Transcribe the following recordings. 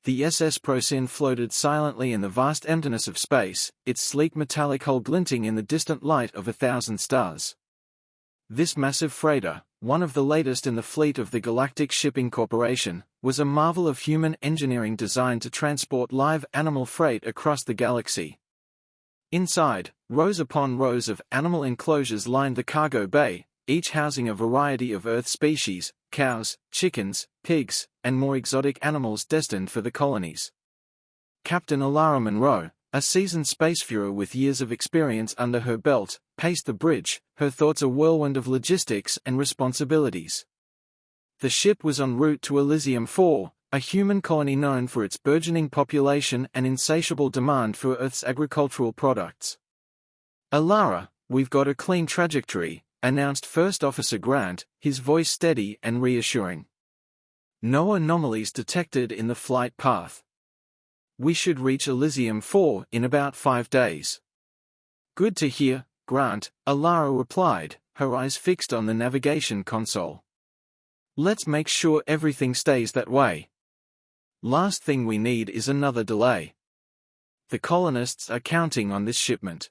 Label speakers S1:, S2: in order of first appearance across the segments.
S1: The SS Procyon floated silently in the vast emptiness of space, its sleek metallic hull glinting in the distant light of 1,000 stars. This massive freighter, one of the latest in the fleet of the Galactic Shipping Corporation, was a marvel of human engineering designed to transport live animal freight across the galaxy. Inside, rows upon rows of animal enclosures lined the cargo bay, each housing a variety of Earth species, cows, chickens, pigs, and more exotic animals destined for the colonies. Captain Alara Monroe, a seasoned spacefarer with years of experience under her belt, paced the bridge, her thoughts a whirlwind of logistics and responsibilities. The ship was en route to Elysium 4, a human colony known for its burgeoning population and insatiable demand for Earth's agricultural products. "Alara, we've got a clean trajectory," announced First Officer Grant, his voice steady and reassuring. "No anomalies detected in the flight path. We should reach Elysium 4 in about 5 days." "Good to hear, Grant," Alara replied, her eyes fixed on the navigation console. "Let's make sure everything stays that way. Last thing we need is another delay. The colonists are counting on this shipment."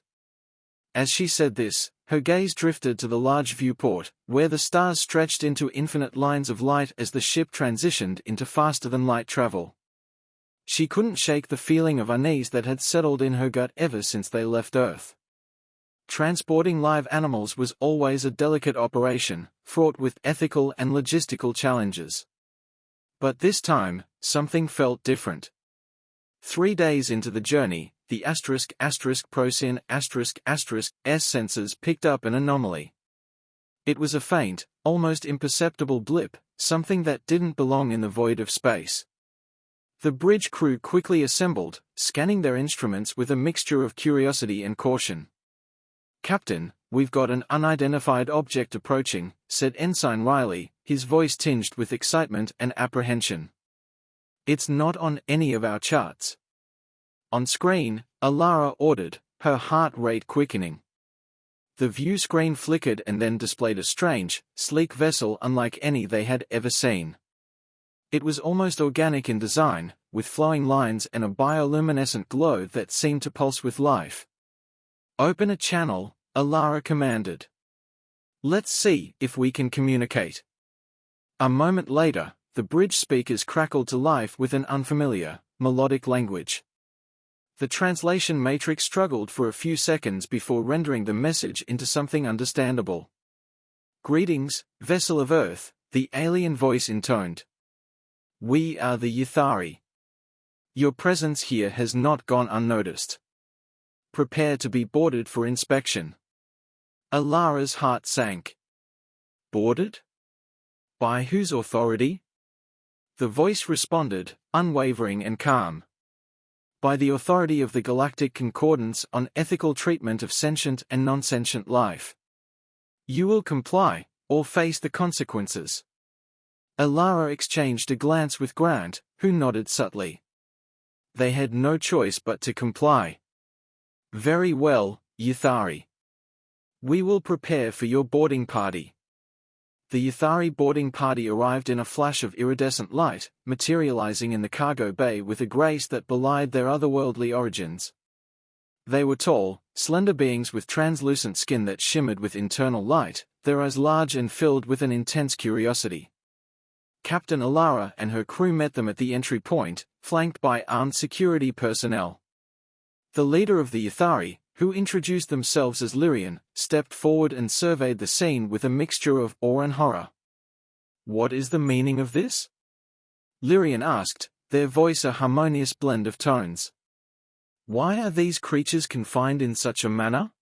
S1: As she said this, her gaze drifted to the large viewport, where the stars stretched into infinite lines of light as the ship transitioned into faster-than-light travel. She couldn't shake the feeling of unease that had settled in her gut ever since they left Earth. Transporting live animals was always a delicate operation, fraught with ethical and logistical challenges. But this time, something felt different. 3 days into the journey, the **Procyon****S sensors picked up an anomaly. It was a faint, almost imperceptible blip, something that didn't belong in the void of space. The bridge crew quickly assembled, scanning their instruments with a mixture of curiosity and caution. "Captain, we've got an unidentified object approaching," said Ensign Riley, his voice tinged with excitement and apprehension. "It's not on any of our charts." On screen, Alara ordered, her heart rate quickening. The view screen flickered and then displayed a strange, sleek vessel unlike any they had ever seen. It was almost organic in design, with flowing lines and a bioluminescent glow that seemed to pulse with life. "Open a channel," Alara commanded. "Let's see if we can communicate." A moment later, the bridge speakers crackled to life with an unfamiliar, melodic language. The translation matrix struggled for a few seconds before rendering the message into something understandable. "Greetings, vessel of Earth," the alien voice intoned. "We are the Ythari. Your presence here has not gone unnoticed. Prepare to be boarded for inspection." Alara's heart sank. "Boarded? By whose authority?" The voice responded, unwavering and calm. "By the authority of the Galactic Concordance on ethical treatment of sentient and non-sentient life. You will comply, or face the consequences." Alara exchanged a glance with Grant, who nodded subtly. They had no choice but to comply. "Very well, Ythari. We will prepare for your boarding party." The Ythari boarding party arrived in a flash of iridescent light, materializing in the cargo bay with a grace that belied their otherworldly origins. They were tall, slender beings with translucent skin that shimmered with internal light, their eyes large and filled with an intense curiosity. Captain Alara and her crew met them at the entry point, flanked by armed security personnel. The leader of the Ythari, who introduced themselves as Lyrian, stepped forward and surveyed the scene with a mixture of awe and horror. "What is the meaning of this?" Lyrian asked, their voice a harmonious blend of tones. "Why are these creatures confined in such a manner?"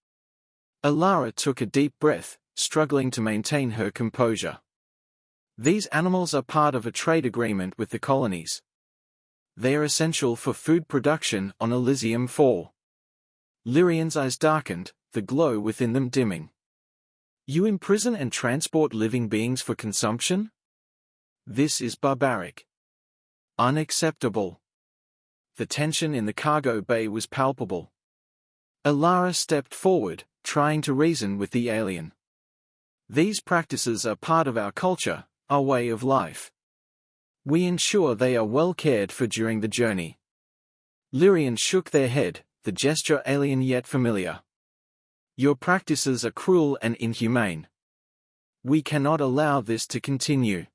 S1: Alara took a deep breath, struggling to maintain her composure. "These animals are part of a trade agreement with the colonies. They are essential for food production on Elysium 4. Lyrian's eyes darkened, the glow within them dimming. "You imprison and transport living beings for consumption? This is barbaric. Unacceptable." The tension in the cargo bay was palpable. Alara stepped forward, trying to reason with the alien. "These practices are part of our culture, our way of life. We ensure they are well cared for during the journey." Lyrians shook their head, the gesture alien yet familiar. "Your practices are cruel and inhumane. We cannot allow this to continue."